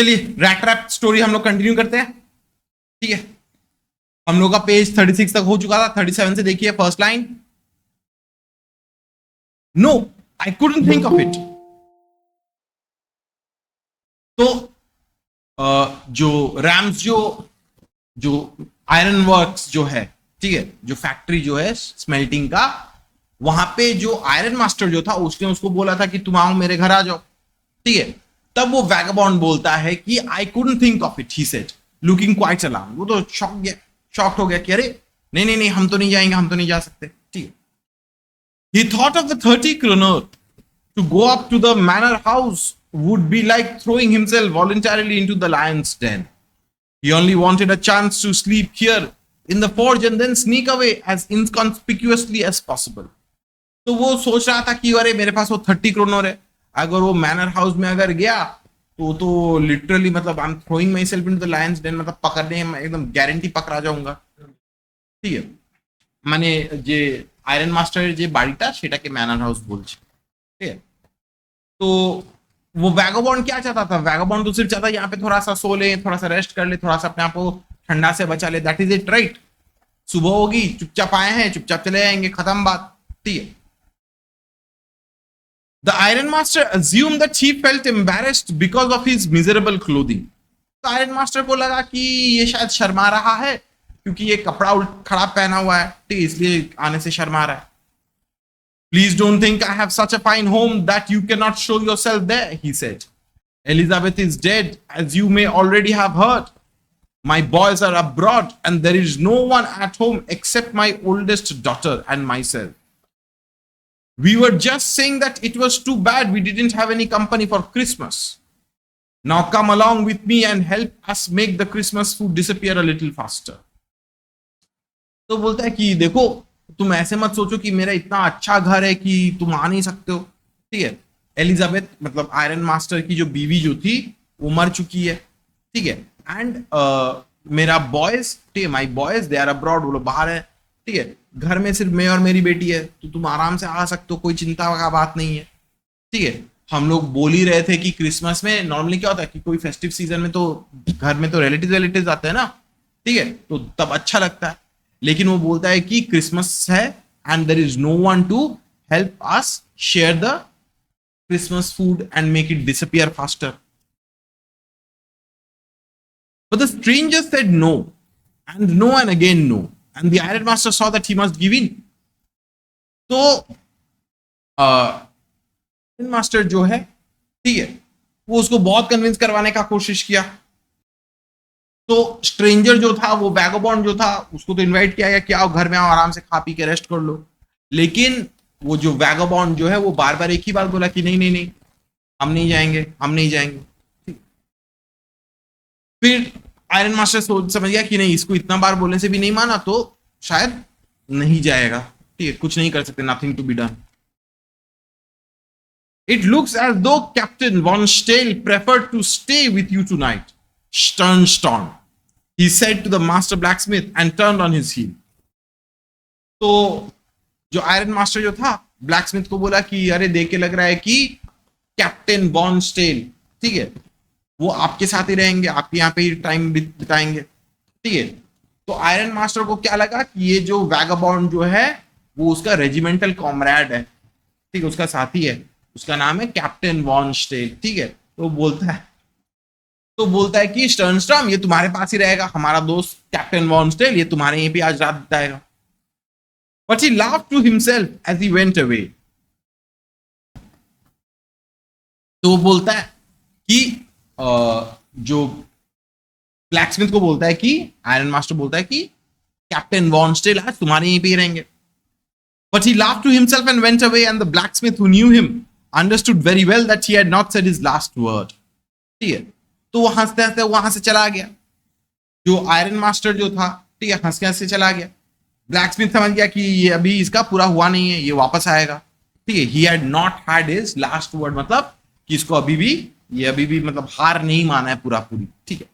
चलिए rat rap story हम लोग कंटिन्यू करते हैं। ठीक है, हम लोग का पेज 36 तक हो चुका था। 37 से देखिए first line, no I couldn't think of it. तो जो रैम्स जो आयरन वर्क्स जो है, ठीक है, जो फैक्ट्री जो है स्मेल्टिंग का, वहां पे जो आयरन मास्टर जो था उसने उसको बोला था कि तुम आओ मेरे घर आ जाओ। ठीक है, तब वो वैगबॉन्ड बोलता है कि आई couldn't think of it, he said looking quite alarmed. वो तो शॉक्ड हो गया कि अरे नहीं नहीं नहीं, हम तो नहीं जाएंगे, हम तो नहीं जा सकते। ठीक है, he thought of the 30 kroner to go up to the manor house would be like throwing himself voluntarily into the lion's den. He only wanted a chance to sleep here in the forge and then sneak away as inconspicuously as possible. तो वो सोच रहा था कि अरे मेरे पास वो 30 करोड़ है, अगर वो मैनर हाउस में अगर गया तो लिटरली मतलब I am throwing myself into the lion's den, मतलब पकड़ने एकदम गारंटी पकड़ा जाऊंगा। ठीक है, মানে যে আয়রন মাস্টারের যে বাড়িটা সেটাকে ম্যানর হাউস বলছে। ঠিক है, तो वो वैगोबॉन्ड क्या चाहता था? वैगोबॉन्ड तो सिर्फ चाहता यहाँ पे थोड़ा सा सो ले, थोड़ा सा रेस्ट कर ले, थोड़ा सा अपने आप को ठंडा से बचा ले। That is it, right? सुबह होगी, चुपचाप आए हैं, चुपचाप चले जाएंगे, खत्म बात। ठीक है, The Iron Master assumed that he felt embarrassed because of his miserable clothing. तो आयरन मास्टर को लगा कि ये शायद शर्मा रहा है क्योंकि ये कपड़ा खराब पहना हुआ है, ठीक, इसलिए आने से शर्मा रहा है। Please don't think I have such a fine home that you cannot show yourself there, he said. Elizabeth is dead, as you may already have heard. My boys are abroad and there is no one at home except my oldest daughter and myself. We were just saying that it was too bad we didn't have any company for Christmas. Now come along with me and help us make the Christmas food disappear a little faster. तो बोलता है कि देखो, तुम ऐसे मत सोचो कि मेरा इतना अच्छा घर है कि तुम आ नहीं सकते हो। ठीक है, एलिजाबेथ मतलब आयरन मास्टर की जो बीवी जो थी वो मर चुकी है। ठीक है, एंड मेरा बॉयज, ठीक है, my boys they are abroad, वो लोग बाहर है। ठीक है, घर में सिर्फ मैं और मेरी बेटी है, तो तुम आराम से आ सकते हो, कोई चिंता का बात नहीं है। ठीक है, हम लोग बोल ही रहे थे कि क्रिसमस में नॉर्मली क्या होता है कि कोई फेस्टिव सीजन में तो घर में तो रिलेटिव आते हैं ना, ठीक है, तो तब अच्छा लगता है। लेकिन वो बोलता है कि क्रिसमस है and there is no one to help us share the Christmas food and make it disappear faster. But the stranger said no, and no, and again no. And the Iron Master saw that he must give in. तो Iron Master जो है, ठीक है, वो उसको बहुत convince करवाने का कोशिश किया। तो स्ट्रेंजर जो था, वो वैगोबॉन्ड जो था, उसको तो इनवाइट किया गया कि आओ घर में आओ, आराम से खा पी के रेस्ट कर लो। लेकिन वो जो वैगोबॉन्ड जो है वो बार बार एक ही बात बोला कि नहीं नहीं नहीं, हम नहीं जाएंगे, हम नहीं जाएंगे। फिर आयरन मास्टर सोच समझ गया कि नहीं, इसको इतना बार बोलने से भी नहीं माना तो शायद नहीं जाएगा। ठीक है, कुछ नहीं कर सकते, nothing to be done. It looks as though Captain Von Stale preferred to stay with you tonight, Sternstorm, he said to the master blacksmith and turned on his heel. तो जो आयरन मास्टर जो था blacksmith को बोला कि अरे देख के लग रहा है कि कैप्टन वॉन स्टेल, ठीक है, वो आपके साथ ही रहेंगे, आपके यहाँ पे ही टाइम बिताएंगे। ठीक है, तो आयरन मास्टर को क्या लगा कि ये जो वैगबॉन्ड जो है वो उसका रेजिमेंटल कॉमरेड है, ठीक है, उसका साथी है, उसका नाम है कैप्टन वॉन स्टेल। ठीक है, तो बोलता है कि स्टर्नस्टॉर्म ये तुम्हारे पास ही रहेगा, हमारा दोस्त कैप्टन वॉन स्टेल ये तुम्हारे यहीं पे आज रात बिताएगा। But he laughed to himself as he went away. तो वो बोलता है कि जो ब्लैकस्मिथ को बोलता है कि आयरन मास्टर बोलता है कि कैप्टन वॉन स्टेल आज तुम्हारे यहीं पे ही रहेंगे। But he laughed to himself and went away, and the blacksmith who knew him understood very well that he had not said his last word. ठीक है, तो वो हंसते हंसते वहां से चला गया। जो आयरन मास्टर जो था, ठीक है, हंसते हंसते चला गया। ब्लैकस्मिथ समझ गया कि ये अभी इसका पूरा हुआ नहीं है, ये वापस आएगा। ठीक है, he had not had his last word, मतलब कि इसको अभी भी मतलब हार नहीं माना है पूरी। ठीक है,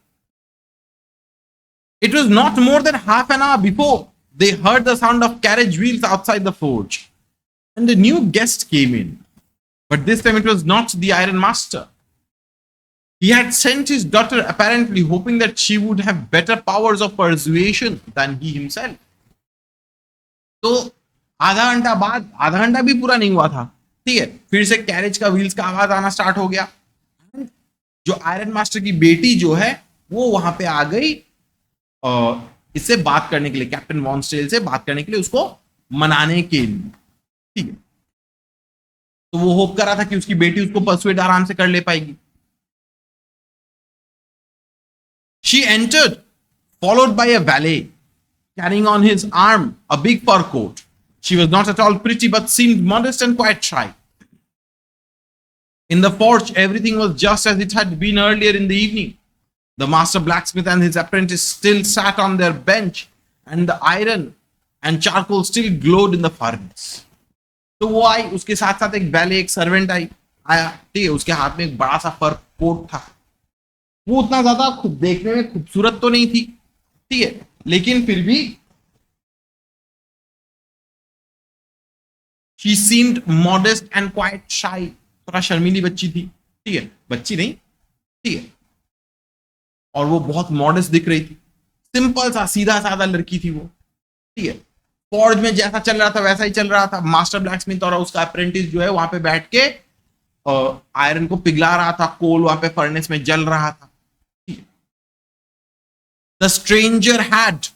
it was not more than half an hour before they heard the sound of carriage wheels outside the forge, and a new guest came in. But this time it was not the Iron Master. He had sent his daughter apparently hoping that she would have better powers of persuasion than he himself. तो आधा घंटा भी पूरा नहीं हुआ था, ठीक है, फिर से कैरेज का व्हील्स का आवाज आना स्टार्ट हो गया। जो आयरन मास्टर की बेटी जो है वो वहां पे आ गई इससे बात करने के लिए, कैप्टन मॉन्स्टेल से बात करने के लिए, उसको मनाने के लिए, ठीक है। तो वो होप कर रहा था कि उसकी बेटी उसको परसुएड आराम से कर ले पाएगी। She entered, followed by a valet, carrying on his arm a big fur coat. She was not at all pretty, but seemed modest and quite shy. In the forge, everything was just as it had been earlier in the evening. The master blacksmith and his apprentice still sat on their bench, and the iron and charcoal still glowed in the furnace. तो वो आई, उसके साथ साथ एक ballet, एक servant आया, ठीक है, उसके हाथ में एक बड़ा सा फर कोट था। वो उतना ज्यादा देखने में खूबसूरत तो नहीं थी, ठीक है, लेकिन फिर भी she seemed modest and quite शाई, थोड़ा शर्मीली बच्ची थी, ठीक है, बच्ची नहीं, ठीक है, और वो बहुत मॉडेस्ट दिख रही थी, सिंपल सा सीधा साधा लड़की थी वो, ठीक है। फॉर्ज में जैसा चल रहा था वैसा ही चल रहा था। मास्टर ब्लैकस्मिथ और उसका अप्रेंटिस जो है वहां पे बैठ के आयरन को पिघला रहा था, कोल वहां पे फर्नेस में जल रहा था। The stranger had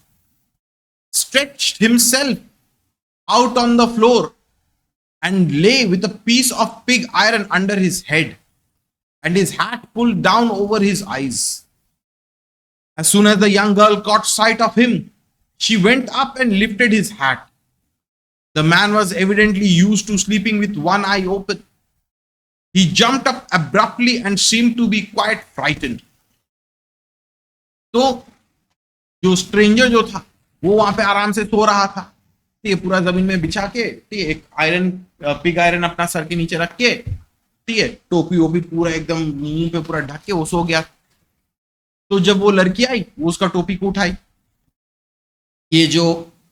stretched himself out on the floor and lay with a piece of pig iron under his head and his hat pulled down over his eyes. As soon as the young girl caught sight of him, she went up and lifted his hat. The man was evidently used to sleeping with one eye open. He jumped up abruptly and seemed to be quite frightened. तो जो stranger जो था वो वहां पे आराम से सो रहा था, ठीक है, पूरा जमीन में बिछा के, ठीक है, एक आयरन पिग आयरन अपना सर के नीचे रख के, ठीक है, टोपी वोपी पूरा एकदम मुंह पे पूरा ढक के वो सो गया। तो जब वो लड़की आई वो उसका टोपी को उठाई। ये जो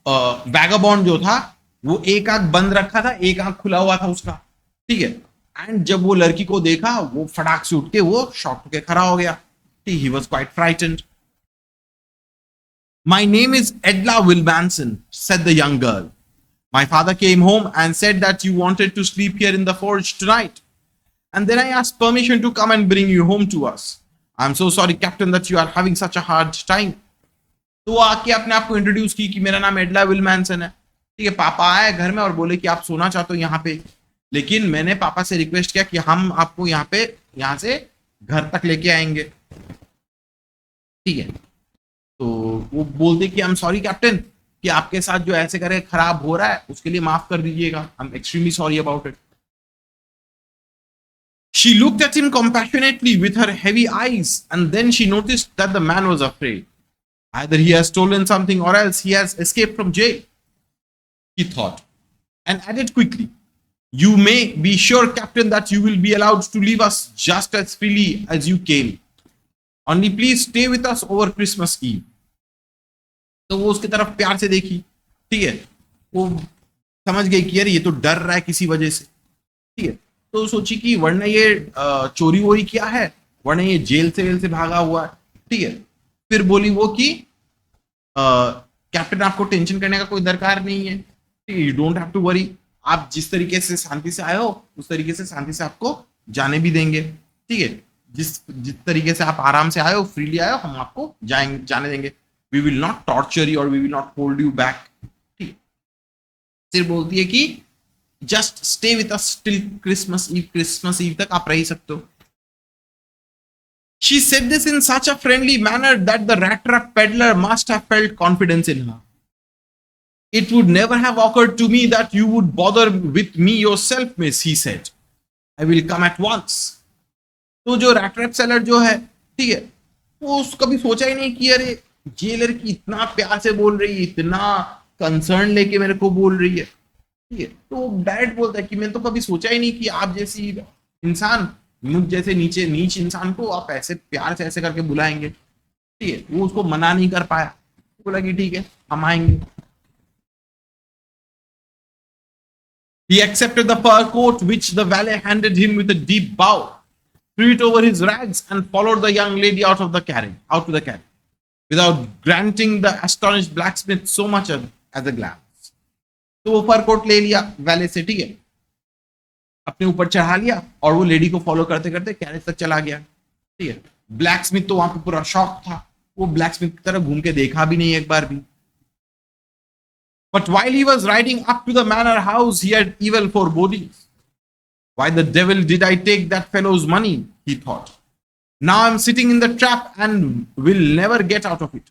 वैगाबॉन्ड जो था वो एक आंख बंद रखा था, एक आंख खुला हुआ था उसका, ठीक है, एंड जब वो लड़की को देखा वो फटाक से उठ के वो शॉक होके खड़ा हो गया। He was quite frightened. My name is Edla Wilmanson, said the young girl. My father came home and said that you wanted to sleep here in the forge tonight. And then I asked permission to come and bring you home to us. I'm so sorry, Captain, that you are having such a hard time. तो वो आके अपने आप को introduce की कि मेरा नाम एडला विलमैनसन है, ठीक है। पापा आए घर में और बोले कि आप सोना चाहते हो यहाँ पे, लेकिन मैंने पापा से रिक्वेस्ट किया कि हम आपको यहाँ से घर तक लेके आएंगे, ठीक है। तो वो बोलते कि आई एम सॉरी कैप्टन कि आपके साथ जो ऐसे करे खराब हो रहा है उसके लिए माफ कर दीजिएगा, I am extremely sorry about it. She looked at him compassionately with her heavy eyes, and then she noticed that the man was afraid. Either he has stolen something or else he has escaped from jail, he thought, and added quickly, you may be sure, Captain, that you will be allowed to leave us just as freely as you came. Only please stay with us over Christmas Eve. तो वो उसकी तरफ प्यार से देखी, ठीक है, वो समझ गई कि यार ये तो डर रहा है किसी वजह से, ठीक है। तो सोची कि वरना ये चोरी वोरी किया है, वरना ये जेल से भागा हुआ है, ठीक है। फिर बोली वो कि कैप्टन आपको टेंशन करने का कोई दरकार नहीं है, you don't have to worry, आप जिस तरीके से शांति से आए हो उस तरीके से शांति से आपको जाने भी देंगे, ठीक है। जिस तरीके से आप आराम से आए हो, फ्रीली आए हो, हम आपको जाने देंगे। We will not torture you or we will not hold you back. ठीक है। फिर बोलती है कि just stay with us till Christmas Eve तक आप रह सकते हो। She said this in such a friendly manner that the rat trap peddler must have felt confidence in her. It would never have occurred to me that you would bother with me yourself, miss, he said. I will come at once. तो जो rat trap seller जो है, ठीक है, वो कभी सोचा ही नहीं कि अरे जेलर की इतना प्यार से बोल रही है, इतना कंसर्न लेके मेरे को बोल रही है, ठीक है। तो डायरेक्ट बोलता है कि मैं तो कभी सोचा ही नहीं कि आप जैसी इंसान, मुझ जैसे नीच इंसान को आप ऐसे प्यार से ऐसे करके बुलाएंगे, ठीक है। वो उसको मना नहीं कर पाया, बोला कि ठीक है हम आएंगे। He accepted the fur coat which the valet handed him with a deep bow. threw it over his rags, and followed the young lady out to the carriage, without granting the astonished blacksmith so much as a glance. तो वो fur coat ले लिया वैले से, ठीक है, अपने ऊपर चढ़ा लिया और वो लेडी को फॉलो करते करते कैरेज तक चला गया, ठीक है। ब्लैक स्मिथ तो वहां पे पूरा शॉक था, वो ब्लैक स्मिथ की तरफ घूम के देखा भी नहीं एक बार भी। But while he was riding up to the manor house, he had evil forebodings. Why the devil did I take that fellow's money? He thought. Now I'm sitting in the trap and will never get out of it.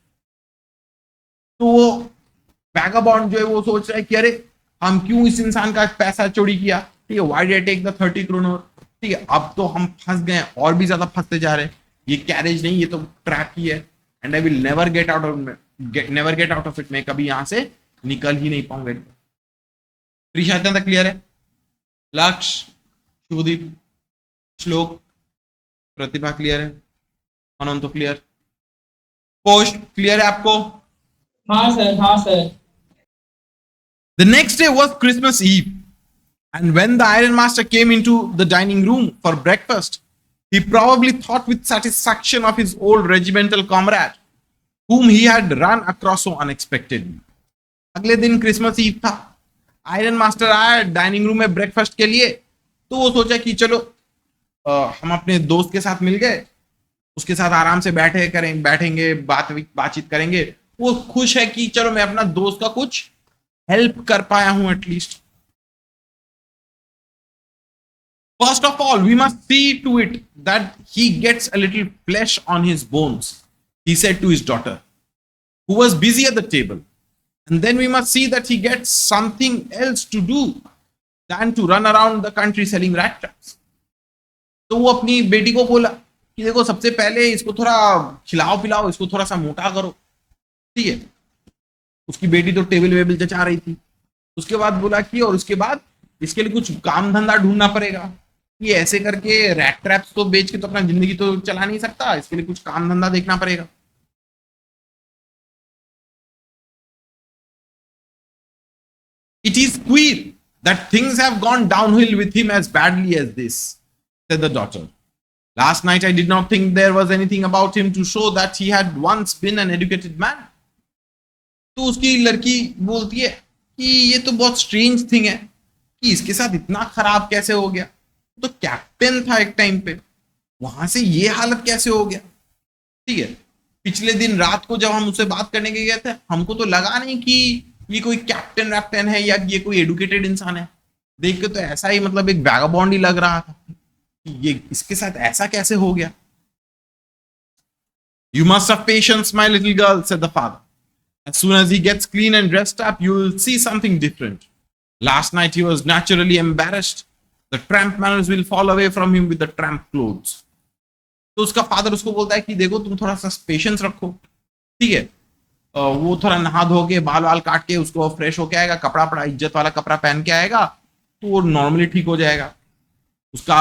तो वो vagabond जो है वो सोच रहा है कि अरे हम क्यों इस इंसान का पैसा चोरी किया, ठीक है, why did I take the 30 crore, ठीक है, अब तो हम फंस गए और भी ज्यादा फंसते जा रहे हैं, ये कैरेज नहीं, ये तो ट्रैप ही है, and I will never get out of it, मैं कभी यहां से निकल ही नहीं पाऊंगा। प्रीशा इतना तक क्लियर है? लक्ष्य, शुभदीप, श्लोक, प्रतिभा क्लियर है? अनंत तो क्लियर? पोस्ट क्लियर है आपको? हाँ सर, हाँ sir. The next day was Christmas Eve, and when the Iron Master came into the dining room for breakfast, he probably thought with satisfaction of his old regimental comrade, whom he had run across so unexpectedly. अगले दिन Christmas ewe था, iron master आया dining room में breakfast के लिए, तो वो सोचा कि चलो हम अपने दोस्त के साथ मिल गए, उसके साथ आराम से बैठेंगे, बातचीत करेंगे। वो खुश है कि चलो मैं अपना दोस्त का कुछ हेल्प कर पाया हूं at least. First of all, we must see to it that he gets a little flesh on his bones, he said to his daughter, who was busy at the table. And then we must see that he gets something else to do than to run around the country selling rat traps. तो वो अपनी बेटी को बोला कि देखो सबसे पहले इसको थोड़ा खिलाओ पिलाओ, इसको थोड़ा सा मोटा करो, ठीक है। उसकी बेटी तो टेबल वेबल चचा रही थी। उसके बाद बोला कि और उसके बाद इसके लिए कुछ काम धंधा ढूंढना पड़ेगा, ये ऐसे करके रैट ट्रैप्स तो बेच के तो अपना जिंदगी तो चला नहीं सकता, इसके लिए कुछ काम धंधा देखना पड़ेगा। It is queer that things have gone downhill with him as badly as this, said the daughter. Last night I did not think there was anything about him to show that he had once been an educated man. तो उसकी लड़की बोलती है कि ये तो बहुत strange thing है कि इसके साथ इतना खराब कैसे हो गया, तो कैप्टन था एक टाइम पे, वहां से ये हालत कैसे हो गया, ठीक है। पिछले दिन रात को जब हम उससे बात करने के गए थे, हमको तो लगा नहीं कि ये कोई कैप्टन वैप्टन है या ये कोई एडुकेटेड इंसान है, देख के तो ऐसा ही मतलब एक वैगाबॉन्ड ही लग रहा था, ये इसके साथ ऐसा कैसे हो गया। You must have patience, my little girl, said the father. As soon as he gets clean and dressed up, you will see something different. Last night he was naturally embarrassed. The tramp manners will fall away from him with the tramp clothes. तो उसका father उसको बोलता है कि देखो तुम थोड़ा सा पेशेंस रखो, ठीक है, वो थोड़ा नहा धो के बाल वाल काट के उसको फ्रेश होके आएगा, कपड़ा पड़ा इज्जत वाला कपड़ा पहन के आएगा, तो वो नॉर्मली ठीक हो जाएगा। उसका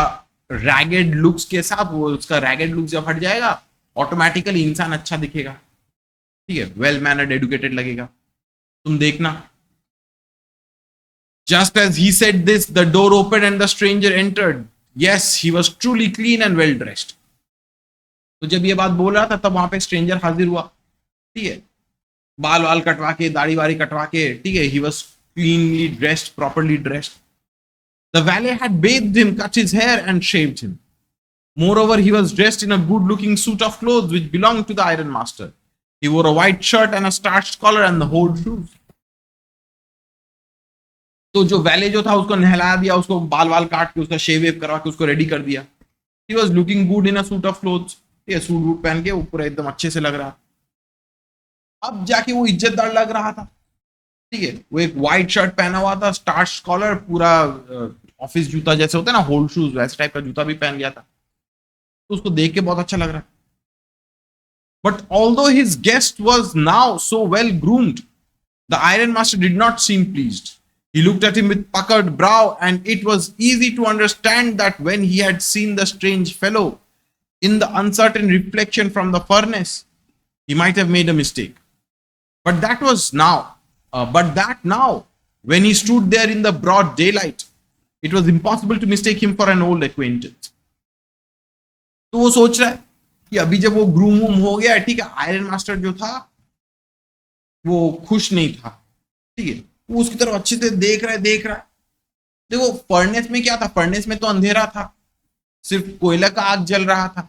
रैगेड लुक्स के साथ वो उसका रैगेड लुक्स जब हट जाएगा, ऑटोमेटिकली इंसान अच्छा दिखेगा, ठीक है, वेल मैनर्ड एडुकेटेड लगेगा, तुम देखना। Just as he said this, the door opened and the stranger entered. Yes, he was truly clean and well dressed. तो जब ये बात बोल रहा था तब वहां पे स्ट्रेंजर हाजिर हुआ, ठीक है, बाल वाल कटवा के, दाढ़ी वाड़ी कटवा के, ठीक है, he was cleanly dressed, properly dressed. The valet had bathed him, cut his hair and shaved him. Moreover, he was dressed in a good-looking suit of clothes which belonged to the Iron Master. He wore a white shirt and a starched collar and the whole shoes. तो जो वैले जो था उसको नहला दिया, उसको बाल वाल काट के उसका शेव वेव करवा के उसको रेडी कर दिया। He was looking good in a suit of clothes. ये सूट वूट पहन के ऊपर एकदम अच्छे से लग रहा। अब जाके वो इज्जतदार लग रहा था, ठीक है, वो एक व्हाइट शर्ट पहना हुआ था, स्टार्च कॉलर, पूरा ऑफिस जूता जैसे होता है ना, होल्ड शूज, वैसे टाइप का जूता भी पहन लिया था, तो उसको देख के बहुत अच्छा लग रहा। But although his guest was now so well groomed, the Iron Master did not seem pleased. He looked at him with puckered brow, and it was easy to understand that when he had seen the strange fellow in the uncertain reflection from the furnace, he might have made a mistake. But that now, when he stood there in the broad daylight, it was impossible to mistake him for an old acquaintance. तो वो सोच रहा है कि अभी जब वो groom वूम हो गया, ठीक है, आयरन मास्टर जो था वो खुश नहीं था, ठीक है, वो उसकी तरफ अच्छे से देख रहा है। देखो फर्नेस में क्या था, फर्नेस में तो अंधेरा था, सिर्फ कोयला का आग जल रहा था,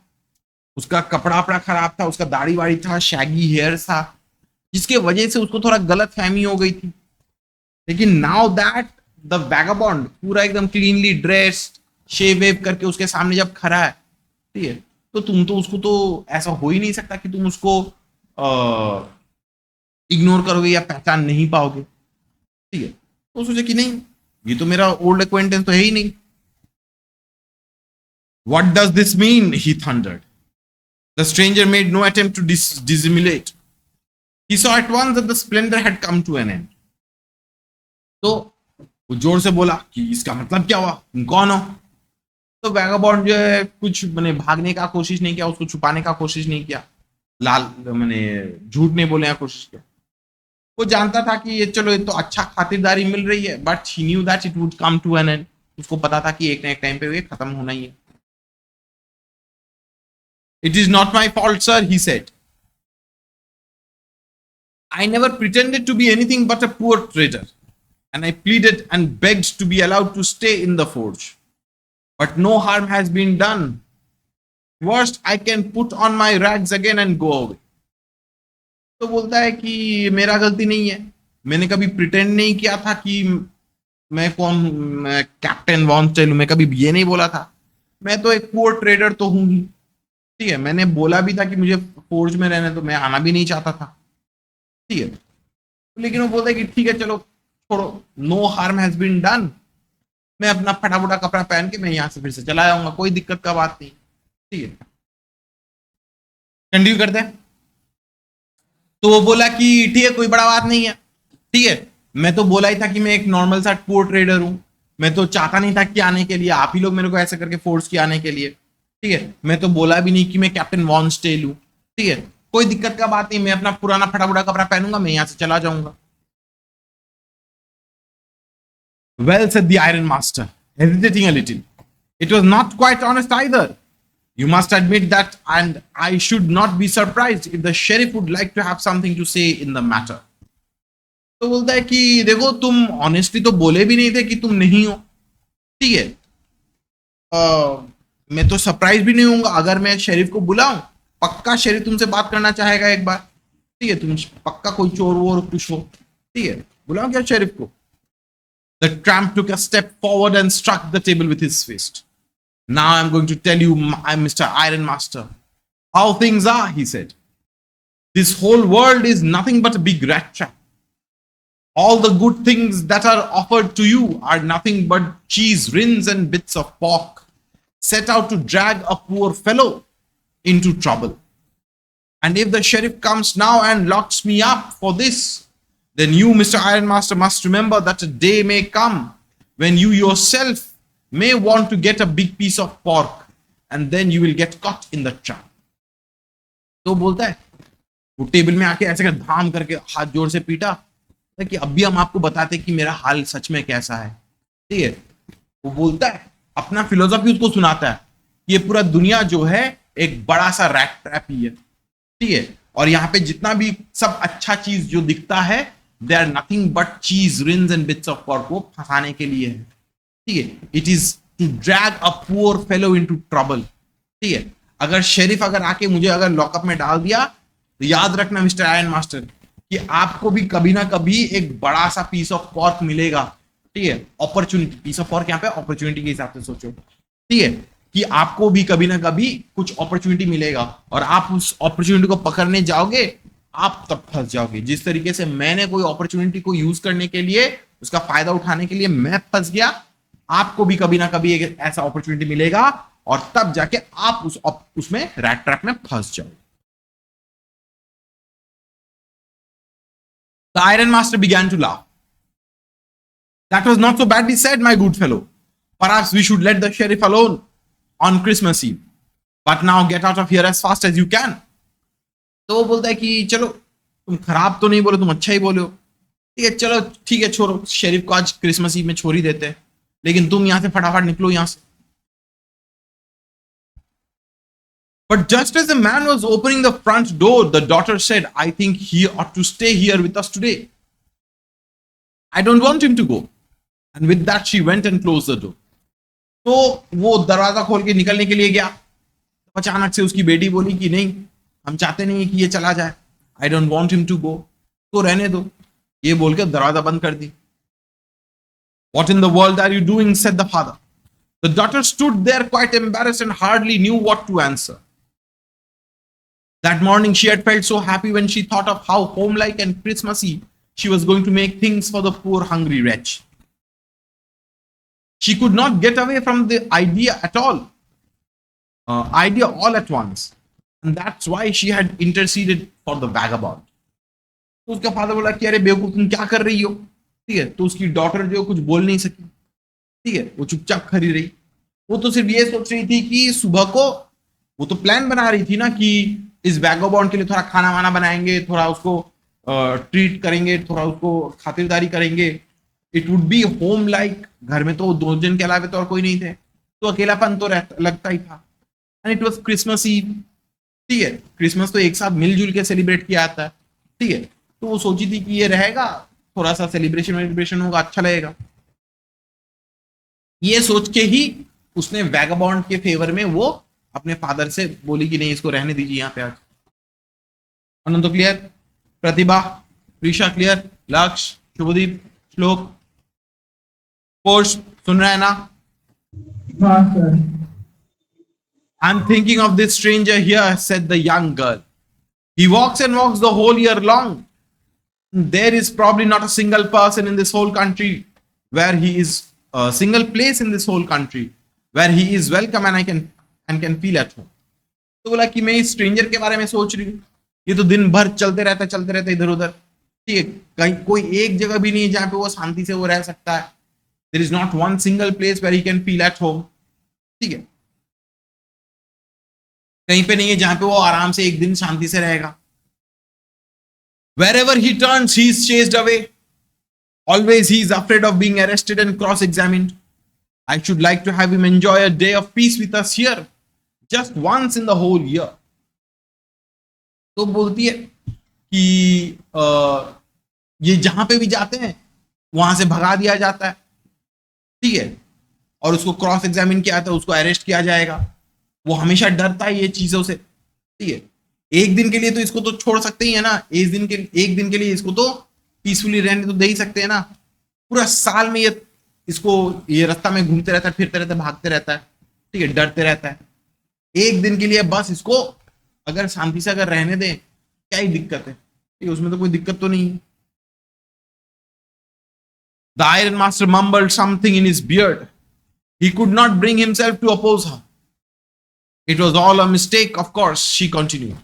उसका कपड़ा वपड़ा खराब था, उसका दाढ़ी वाड़ी था, शैगी हेयर था, जिसके वजह से उसको थोड़ा गलत फहमी हो गई थी। लेकिन नाउ दैट द वैगाबॉन्ड पूरा एकदम क्लीनली ड्रेस्ड, शेव वेव करके उसके सामने जब खड़ा है, ठीक है, तो तुम तो उसको तो ऐसा हो ही नहीं सकता कि तुम उसको इग्नोर करोगे या पहचान नहीं पाओगे, ठीक है। तो सोचे कि नहीं, ये तो मेरा ओल्ड एक्वेंटेंस तो है ही नहीं। What does this mean? He thundered. The stranger made no attempt to dissimulate. He saw at once that the splendor had come to an end. तो वो जोर से बोला कि इसका मतलब क्या हुआ, तुम कौन हो? तो वैगाबॉन्ड जो है कुछ मैंने भागने का कोशिश नहीं किया, उसको छुपाने का कोशिश नहीं किया, लाल मैंने झूठ नहीं बोलने का कोशिश किया। वो जानता था कि ये चलो ये तो अच्छा खातिरदारी मिल रही है, but he knew that it would come to an end. उसको पता था कि एक ना एक टाइम पे ये खत्म होना ही है। It is not my fault, sir, he said. I never pretended to be anything but a poor trader, and I pleaded and begged to be allowed to stay in the forge. But no harm has been done. Worst, I can put on my rags again and go away. तो बोलता है कि मेरा गलती नहीं है, मैंने कभी प्रिटेंड नहीं किया था कि मैं कौन, मैं कैप्टन वॉन स्टाइल हूं, मैं कभी ये नहीं बोला था, मैं तो एक पुअर ट्रेडर तो हूं ही, ठीक है। मैंने बोला भी था कि मुझे फोर्ज में रहने तो मैं आना भी नहीं चाहता था, ठीक है। लेकिन वो बोलता है कि ठीक है चलो छोड़ो, no harm has been done, मैं अपना फटाफटा कपड़ा पहन के मैं यहाँ से फिर से चला जाऊंगा, कोई दिक्कत का बात नहीं, ठीक है। कंटिन्यू करते हैं। तो वो बोला कि ठीक है कोई बड़ा बात नहीं है, ठीक है, मैं तो बोला ही था कि मैं एक नॉर्मल सा पोर ट्रेडर हूं, मैं तो चाहता नहीं था कि आने के लिए, आप ही लोग मेरे को ऐसे करके फोर्स किया आने के लिए, ठीक है। मैं तो बोला भी नहीं कि मैं कैप्टन वॉन स्टेल हूं, ठीक है, कोई दिक्कत का बात नहीं, मैं अपना पुराना फटाफटा कपड़ा पहनूंगा, मैं यहां से चला जाऊंगा। Well, said the Iron Master, hesitating a little. It was not quite honest either. You must admit that, and I should not be surprised if the sheriff would like to have something to say in the matter. तो बोलता है कि देखो तुम honestly तो बोले भी नहीं थे कि तुम नहीं हो, ठीक है। मैं तो सरप्राइज भी नहीं होऊंगा अगर मैं शेरिफ को बुलाऊं, पक्का शेरिफ तुमसे बात करना चाहेगा एक बार, ठीक है, तुम पक्का कोई चोर वोर कुछ हो, ठीक है, बुलाओ क्या शेरिफ को। The tramp took a step forward and struck the table with his fist. Now I'm going to tell you, Mr. Iron Master, how things are, he said. This whole world is nothing but a big rat trap. All the good things that are offered to you are nothing but cheese rins and bits of pork set out to drag a poor fellow into trouble. And if the sheriff comes now and locks me up for this, then you, Mr. Iron Master, must remember that a day may come when you yourself may want to get a big piece of pork, and then you will get caught in the trap. तो बोलता है, वो table में आके ऐसे कर धाम करके हाथ जोर से पीटा कि अभी हम आपको बताते कि मेरा हाल सच में कैसा है, ठीक है। वो बोलता है, अपना फिलोसफी उसको सुनाता है, ये पूरा दुनिया जो है एक बड़ा सा रैट ट्रैप ही है, ठीक है, और यहाँ पे जितना भी सब अच्छा चीज जो दिखता है, they are nothing but cheese rinds and bits of pork, वो फंसाने के लिए है, ठीक है। It is to drag a poor fellow into trouble, ठीक है। अगर शेरिफ अगर आके मुझे अगर लॉकअप में डाल दिया तो याद रखना मिस्टर आयरन मास्टर कि आपको भी कभी ना कभी एक बड़ा सा पीस ऑफ पॉर्क मिलेगा, ठीक है। अपॉर्चुनिटी, पीस ऑफ पॉर्क यहाँ पे अपॉर्चुनिटी के हिसाब से सोचो, ठीक है, कि आपको भी कभी ना कभी कुछ अपॉर्चुनिटी मिलेगा और आप उस अपॉर्चुनिटी को पकड़ने जाओगे, आप तब फंस जाओगे। जिस तरीके से मैंने कोई अपॉर्चुनिटी को यूज करने के लिए, उसका फायदा उठाने के लिए मैं फंस गया, आपको भी कभी ना कभी एक ऐसा अपॉर्चुनिटी मिलेगा और तब जाके आप उसमें रैट ट्रैप में फंस जाओगे। The Iron Master began to laugh. That was not so badly said, my good fellow. Perhaps we should let the sheriff alone on Christmas Eve. But now get out of here as fast as you can. तो वो बोलता है कि चलो तुम खराब तो नहीं बोले, तुम अच्छा ही बोले हो, ठीक है, चलो ठीक है, छोड़ो, शेरिफ को आज क्रिसमस ईव में छोड़ ही देते हैं, लेकिन तुम यहां से फटाफट निकलो यहां से। But just as the man was opening the front door, the daughter said, I think he ought to stay here with us today. I don't want him to go. And with that, she went and closed the door. तो वो दरवाजा खोल के निकलने के लिए गया, अचानक से उसकी बेटी बोली कि नहीं, हम चाहते नहीं कि ये चला जाए. I don't want him to go, तो रहने दो, ये बोल के दरवाजा बंद कर दी. What in the world are you doing? Said the father. The daughter stood there quite embarrassed and hardly knew what to answer. That morning she had felt so happy when she thought of how homelike and Christmassy she was going to make things for the poor hungry wretch. She could not get away from the idea at all. Idea all at once. And that's why she had interceded for the vagabond. तो उसका father बोला कि अरे बेवकूफ तुम क्या कर रही हो, ठीक है. तो उसकी डॉटर जो कुछ बोल नहीं सकी, ठीक है, वो चुपचाप खड़ी रही. वो तो सिर्फ ये सोच रही थी कि सुबह को वो तो प्लान बना रही थी ना कि इस वैगोबॉन्ड के लिए थोड़ा खाना वाना बनाएंगे, थोड़ा उसको ट्रीट करेंगे, थोड़ा उसको खातिरदारी करेंगे. It would be home like. घर में तो 2 जन के अलावा तो और कोई नहीं थे, तो अकेलापन तो लगता ही था. And it was Christmas Eve, ठीक है. क्रिसमस तो एक साथ मिलजुल के सेलिब्रेट किया जाता है, ठीक है. तो वो सोची थी कि ये रहेगा, थोड़ा सा सेलिब्रेशन होगा, अच्छा लगेगा. ये सोच के ही उसने वैगबॉन्ड के फेवर में वो अपने फादर से बोली कि नहीं, इसको रहने दीजिए यहाँ पे आज. अनंत तो क्लियर? प्रतिभा, प्रीशा क्लियर? लक्ष्य, शुभदीप, श्लोक, कोर्स सुन रहे हैं ना? हाँ sir. I'm thinking of this stranger here, said the young girl. He walks and walks the whole year long. There is probably not a single person in this whole country where he is a single place in this whole country where he is welcome and can feel at home. तो बोला कि मैं इस stranger के बारे में सोच रही हूँ, ये तो दिन भर चलते रहता इधर उधर, ठीक है. कहीं कोई एक जगह भी नहीं है जहाँ पे वो शांति से वो रह सकता है. There is not one single place where he can feel at home, ठीक है. कहीं पे नहीं है जहां पे वो आराम से एक दिन शांति से रहेगा. Wherever he turns, he is chased away. Always he is afraid of being arrested and cross-examined. I should like to have him enjoy a day of peace with us here, just once in the whole year. तो बोलती है कि ये जहां पे भी जाते हैं वहां से भगा दिया जाता है, ठीक है, और उसको क्रॉस एग्जामिन किया जाता है, उसको अरेस्ट किया जाएगा. वो हमेशा डरता है ये चीजों से, ठीक है. एक दिन के लिए तो इसको तो छोड़ सकते ही है ना, एक दिन के लिए इसको तो पीसफुली रहने तो दे ही सकते हैं ना. पूरा साल में ये रास्ता में घूमते रहता है, फिरते रहता है, भागते रहता है, ठीक है, डरते रहता है. एक दिन के लिए बस इसको अगर शांति से अगर रहने दें, क्या ही दिक्कत है, ठीक है, उसमें तो कोई दिक्कत तो नहीं है. The iron master mumbled something in his beard. He could not bring himself to oppose her. It was all a mistake, of course, she continued.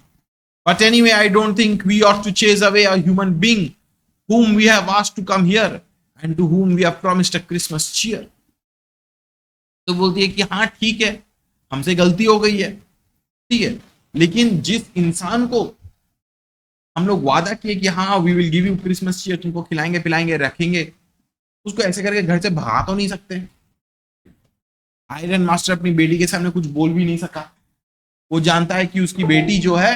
But anyway, I don't think we ought to chase away a human being whom we have asked to come here and to whom we have promised a Christmas cheer. तो बोलती है कि हाँ ठीक है, हमसे गलती हो गई है, ठीक है, लेकिन जिस इंसान को हम लोग वादा किए कि हाँ we will give you Christmas cheer, तुमको खिलाएंगे पिलाएंगे रखेंगे, उसको ऐसे करके घर से भगा तो नहीं सकते. आयरन मास्टर अपनी बेटी के सामने कुछ बोल भी नहीं सका. वो जानता है कि उसकी बेटी जो है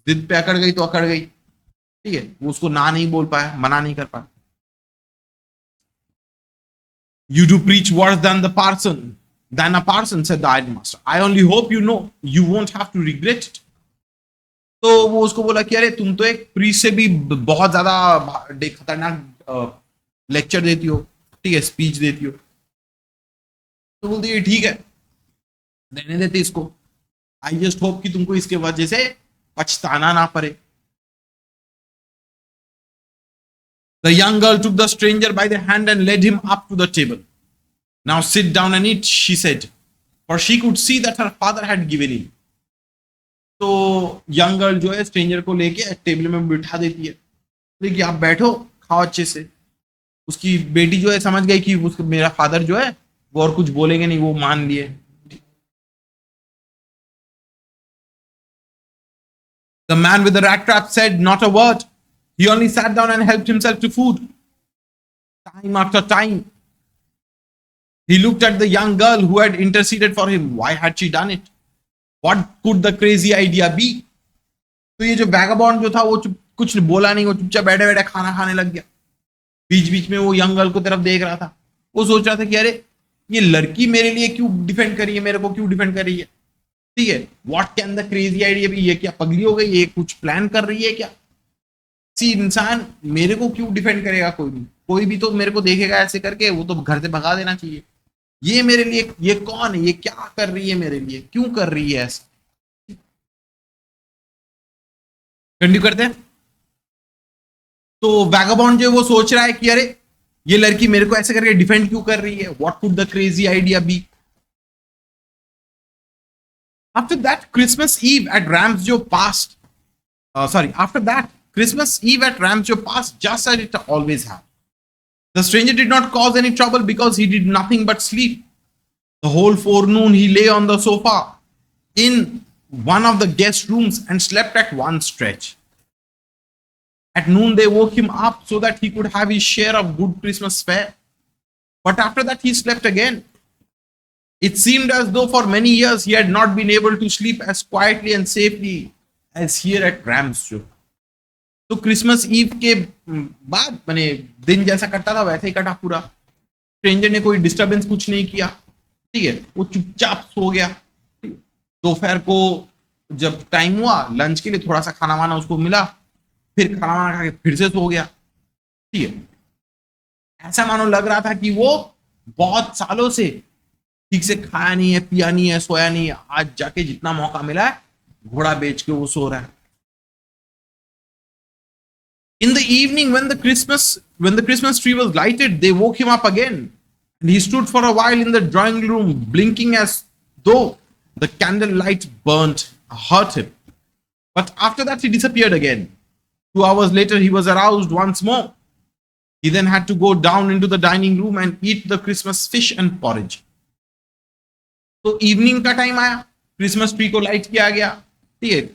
जिद पे अकड़ गई तो अकड़ गई, ठीक है, वो उसको ना नहीं बोल पाया, मना नहीं कर पाया. You do preach worse than a parson, said the iron master. I only hope you know you won't have to regret it. तो वो उसको बोला कि अरे तुम तो एक प्रीच से भी बहुत ज्यादा खतरनाक लेक्चर देती हो, ठीक है, स्पीच देती हो. तो बोलती है ठीक है, रहने देते इसको. आई जस्ट होप कि तुमको इसके वजह से पछताना ना पड़े. The young girl took the stranger by the hand and led him up to the table. Now sit down and eat, she said, for she could see that her father had given in. तो young girl जो है stranger को लेके table में बिठा देती है, देखिए आप बैठो खाओ अच्छे से. उसकी बेटी जो है समझ गई कि मेरा फादर जो है वो और कुछ बोलेंगे नहीं, वो मान लिए. The man with the rat trap said not a word. He only sat down and helped himself to food. Time after time, he looked at the young girl who had interceded for him. Why had she done it? What could the crazy idea be? तो ये जो vagabond जो था वो कुछ बोला नहीं, वो चुपचाप बैठे बैठे खाना खाने लग गया। बीच बीच में वो यंग गर्ल को तरफ देख रहा था। वो सोच रहा था कि अरे ये लड़की मेरे लिए क्यों डिफेंड कर रही है, मेरे को क्यों डिफेंड कर रही है। ठीक है, what can the crazy idea भी, ये क्या पगली हो गई, ये कुछ प्लान कर रही है क्या। सी इंसान मेरे को क्यों डिफेंड करेगा, कोई भी तो मेरे को देखेगा ऐसे करके, वो तो घर से भगा देना चाहिए। ये मेरे लिए, ये कौन है, ये क्या कर रही है मेरे लिए, क्यों कर रही है ऐसा। कंटिन्यू करते हैं। तो वैगाबॉन्ड जो वो सोच रहा है कि अरे ये लड़की मेरे को ऐसे करके डिफेंड क्यों कर रही है, what could the crazy idea be. After that Christmas Eve at Ramsjo passed, after that Christmas Eve at Ramsjo passed just as it always had. The stranger did not cause any trouble because he did nothing but sleep. The whole forenoon he lay on the sofa in one of the guest rooms and slept at one stretch. At noon they woke him up so that he could have his share of good Christmas fare. But after that he slept again. It seemed as though for many years he had not been able to sleep as quietly and safely as here at Ramsjo. तो Christmas ewe के बाद मैंने दिन जैसा कटा था वैसे ही कटा पूरा। स्ट्रेंजर ने कोई डिस्टरबेंस कुछ नहीं किया, ठीक है, वो चुपचाप सो गया। दोपहर को जब टाइम हुआ लंच के लिए, थोड़ा सा खाना वाना उसको मिला, फिर खाना वाना खा के फिर से सो गया। ठीक है, ऐसा मानो लग रहा था कि वो बहुत सालों से ठीक से खाया नहीं है, पिया नहीं है, सोया नहीं है। आज जाके जितना मौका मिला है घोड़ा बेच के वो सो रहा है। In the evening, when the Christmas tree was lighted, they woke him up again, and he stood for a while in the drawing room, blinking as though the candlelight hurt him. But after that, he disappeared again. 2 hours later, he was aroused once more. He then had to go down into the dining room and eat the Christmas fish and porridge. तो evening का time आया, Christmas tree को light किया गया, ठीक है,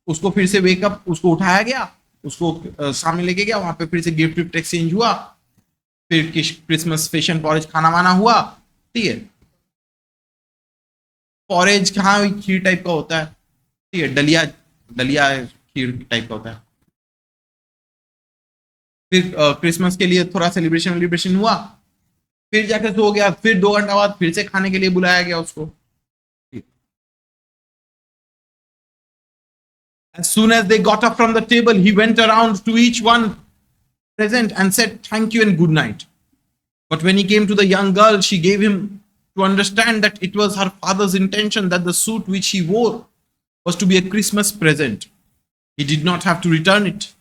उसको फिर से वेकअप, उसको उठाया गया, उसको सामने लेके गया, वहां पे फिर से गिफ्ट एक्सचेंज हुआ, फिर क्रिसमस फिश एंड पॉरेज खाना वाना हुआ। ठीक है, पॉरेज हाँ खीर टाइप का होता है, ठीक है, दलिया खीर टाइप का होता है। फिर क्रिसमस के लिए थोड़ा सेलिब्रेशन हुआ, फिर जाकर सो गया, फिर 2 घंटा बाद फिर से खाने के लिए बुलाया गया उसको। As soon as they got up from the table, he went around to each one present and said thank you and good night. But when he came to the young girl, she gave him to understand that it was her father's intention that the suit which he wore was to be a Christmas present. He did not have to return it.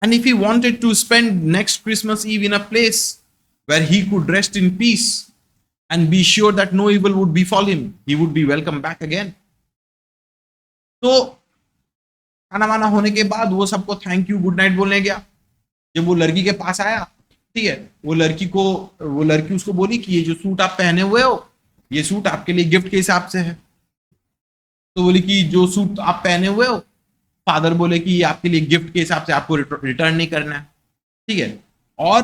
And if he wanted to spend next Christmas Eve in a place where he could rest in peace and be sure that no evil would befall him, he would be welcome back again. तो खाना वाना होने के बाद वो सबको thank you good night बोलने गया। जब वो लड़की के पास आया, ठीक है, वो लड़की उसको बोली कि ये जो सूट आप पहने हुए हो, ये सूट आपके लिए गिफ्ट के हिसाब से है। तो बोली कि जो सूट आप पहने हुए हो, फादर बोले कि ये आपके लिए गिफ्ट के हिसाब से, आपको रिटर्न नहीं करना है। ठीक है, और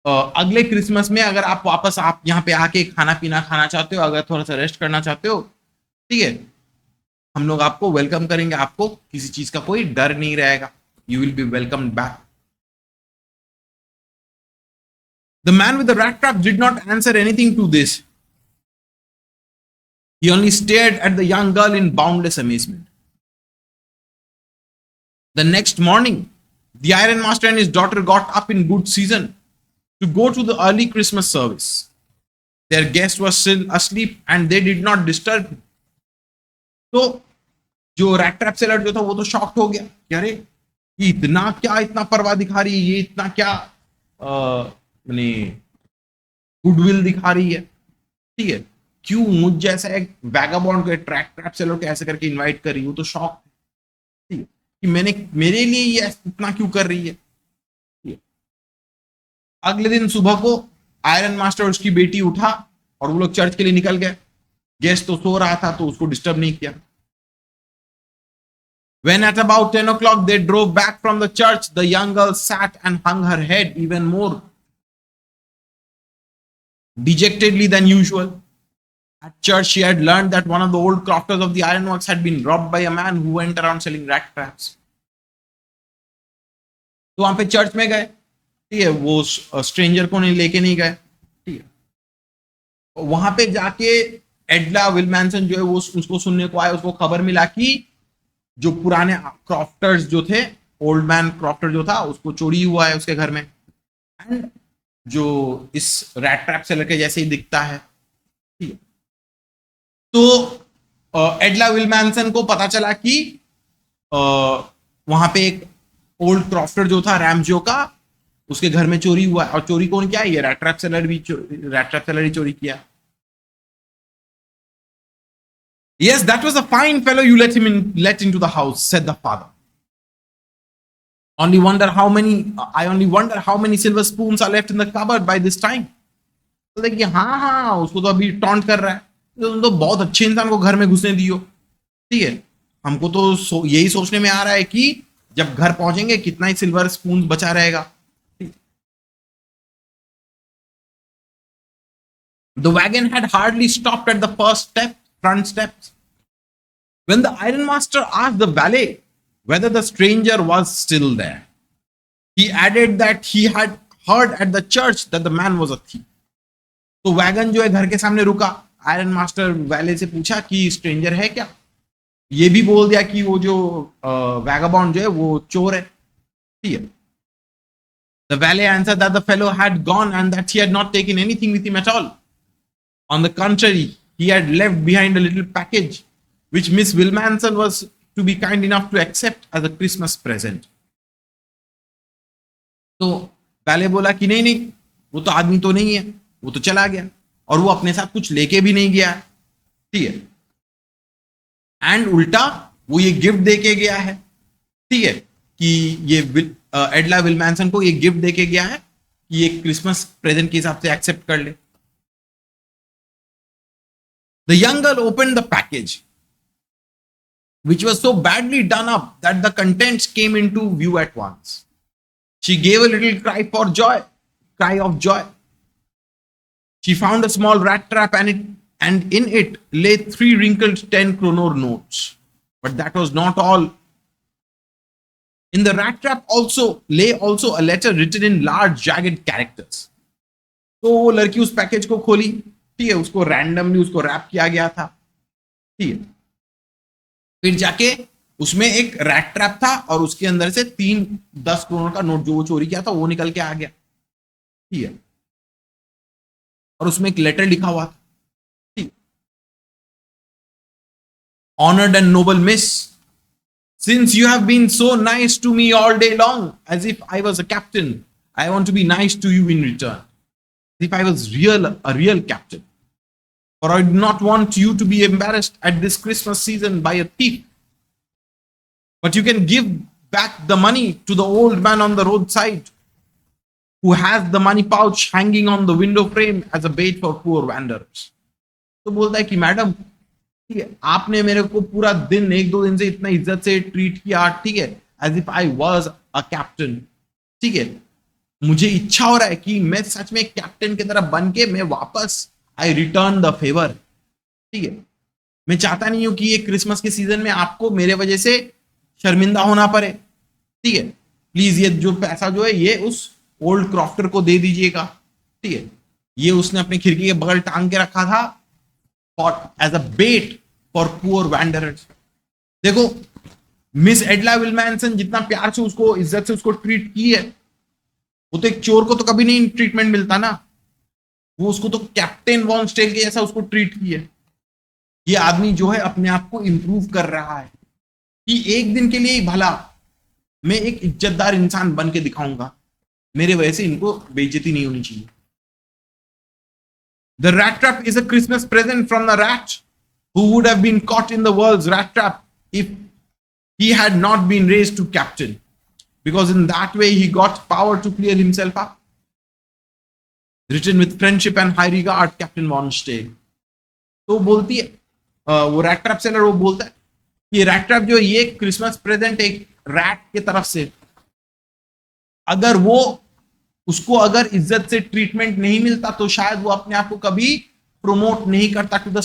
अगले क्रिसमस में अगर आप वापस आप यहाँ पे आके खाना पीना खाना चाहते हो, अगर थोड़ा सा रेस्ट करना चाहते हो, ठीक है, हम लोग आपको वेलकम करेंगे, आपको किसी चीज का कोई डर नहीं रहेगा, you will be welcome back. The man with the rat trap did not answer anything to this. He only stared at the young girl in boundless amazement. The next morning, the iron master and his daughter got up in good season to go to the early Christmas service. Their guest was still asleep and they did not disturb him. तो जो rat trap seller जो था वो तो shocked हो गया कि अरे ये इतना परवाह दिखा रही है, ये इतना क्या मैंने गुडविल दिखा रही है। ठीक है, क्यों मुझ जैसा एक वैगाबॉन्ड को ट्रैप सेलर को ऐसे करके इनवाइट कर रही है, वो तो शॉक। ठीक है, कि मेरे लिए ये इतना क्यों कर रही है। अगले दिन सुबह को आयरन मास्टर और उसकी बेटी उठा और वो लोग चर्च के लिए निकल गए। गेस्ट तो सो रहा था तो उसको डिस्टर्ब नहीं किया। When at about 10 o'clock they drove back from the church, the young girl sat and hung her head even more dejectedly than usual. At church, she had learned that one of the old crofters of the ironworks had been robbed by a man who went around selling rat traps. तो वहां पे church में गए, ठीक है, वो stranger को नहीं लेके नहीं गए, ठीक है, वहां पे जाके एडला विलमैनसन जो है वो उसको सुनने को आया, उसको खबर मिला कि जो पुराने क्रॉफ्टर्स जो थे, ओल्ड मैन क्रॉफ्टर जो था, उसको चोरी हुआ है उसके घर में, एंड जो इस रैट ट्रैप सेलर के जैसे ही दिखता है, ठीक है। तो एडला विलमैनसन को पता चला कि वहां पे एक ओल्ड क्रॉफ्टर जो था रैमजो का, उसके घर में चोरी हुआ, और चोरी कौन किया? ये रैट ट्रैप सेलर ही चोरी किया। Yes, that was a fine fellow you let into the house, said the father. I only wonder how many silver spoons are left in the cupboard by this time. तो देखिए, हाँ, उसको तो अभी taunt कर रहा है, तुम तो बहुत अच्छे इंसान को घर में घुसने दियो, ठीक है, हमको तो यही सोचने में आ रहा है कि जब घर पहुंचेंगे कितना ही सिल्वर स्पून बचा रहेगा। The wagon had hardly stopped at the front steps, when the ironmaster asked the valet whether the stranger was still there. He added that he had heard at the church that the man was a thief. तो wagon जो है घर के सामने रुका, iron master वैले से पूछा कि स्ट्रेंजर है क्या, ये भी बोल दिया कि वो जो वैगाबॉन्ड जो है वो चोर है, ठीक है। The valet answered that the fellow had gone and that he had not taken anything with him at all. On the contrary, he had left behind a little package which Miss Wilmanson was to be kind enough to accept as a Christmas present. तो पहले बोला कि नहीं, वो तो आदमी तो नहीं है, वो तो चला गया, और वो अपने साथ कुछ लेके भी नहीं गया, ठीक है, एंड उल्टा वो ये गिफ्ट देके गया है, ठीक है, कि ये एडला विलमैनसन को ये गिफ्ट देके गया है कि ये क्रिसमस प्रेजेंट के हिसाब से एक्सेप्ट कर ले। The young girl opened the package, which was so badly done up that the contents came into view at once. She gave a little cry of joy. She found a small rat trap and in it lay 3 wrinkled 10 kronor notes. But that was not all. In the rat trap lay a letter written in large jagged characters. तो वो लड़की उस package को खोली, ठीक है, उसको randomly उसको रैप किया गया था, ठीक है, फिर जाके उसमें एक रैट ट्रैप था और उसके अंदर से 10 करोड़ का नोट जो वो चोरी किया था वो निकल के आ गया, ठीक है, और उसमें एक लेटर लिखा हुआ था, ठीक। Honored and noble miss, since you have been so nice to me all day long, as if I was a captain, I want to be nice to you in return. If I was a real captain, for I do not want you to be embarrassed at this Christmas season by a thief. But you can give back the money to the old man on the roadside who has the money pouch hanging on the window frame as a bait for poor wanderers. तो बोलता है कि madam, ठीक है, आपने मेरे को पूरा दिन 1-2 दिन से इतना इज्जत से ट्रीट किया, ठीक है, as if I was a captain, ठीक है, मुझे इच्छा हो रहा है कि मैं सच में कैप्टन की तरह बन के मैं वापस आई रिटर्न द फेवर, ठीक है, मैं चाहता नहीं हूं कि ये क्रिसमस के सीजन में आपको मेरे वजह से शर्मिंदा होना पड़े, ठीक है, प्लीज ये जो पैसा जो है ये उस ओल्ड क्रॉफ्टर को दे दीजिएगा, ठीक है, ये उसने अपनी खिड़की के बगल टांग के रखा था for as a bait for poor wanderers. देखो, मिस एडला विलमैनसन जितना प्यार से उसको इज्जत से उसको ट्रीट की है, वो तो एक चोर को तो कभी नहीं ट्रीटमेंट मिलता ना, वो उसको तो कैप्टन वॉन स्टेल के जैसा उसको ट्रीट किया। ये आदमी जो है अपने आप को इंप्रूव कर रहा है कि एक दिन के लिए ही भला मैं एक इज्जतदार इंसान बन के दिखाऊंगा, मेरे वजह से इनको बेइज्जती नहीं होनी चाहिए। The rat trap is a Christmas present from the rat who would have been caught in the world's rat trap if he had not been raised to captain, because in that way he got power to clear himself up. Written with friendship and high regard, Captain Von Stay. तो बोलती है वो rat trap seller, वो बोलता है कि rat trap जो ये क्रिसमस प्रेजेंट एक रैट के तरफ से, अगर वो उसको अगर इज्जत से ट्रीटमेंट नहीं मिलता तो शायद वो अपने आप को कभी प्रमोट नहीं करता to the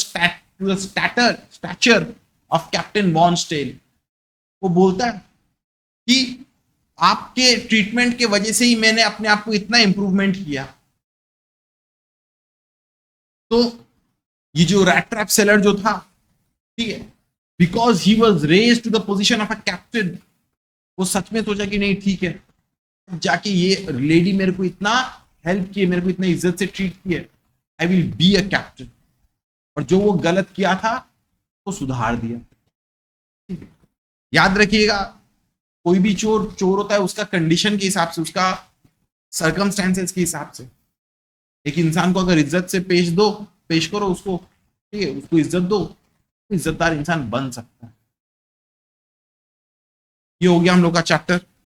stature of captain Bonstelle. वो बोलता है कि आपके ट्रीटमेंट के वजह से ही मैंने अपने आप को इतना इंप्रूवमेंट किया। तो ये जो रैट ट्रैप सेलर जो था, ठीक है, because he was raise to the position of a captain, वो सच में सोचा कि नहीं ठीक है, जाके ये लेडी मेरे को इतना हेल्प किए, मेरे को इतना इज्जत से ट्रीट किए, I will be a captain. और जो वो गलत किया था वो सुधार दिया। ठीक है, याद रखिएगा, कोई भी चोर चोर होता है उसका कंडीशन के हिसाब से, उसका सर्कमस्टेंसेस के हिसाब से। एक इंसान को अगर इज्जत से पेश करो उसको, ठीक है, उसको इज्जत दो, तो इज्जतदार इंसान बन सकता है। ये हो गया हम लोग का चैप्टर।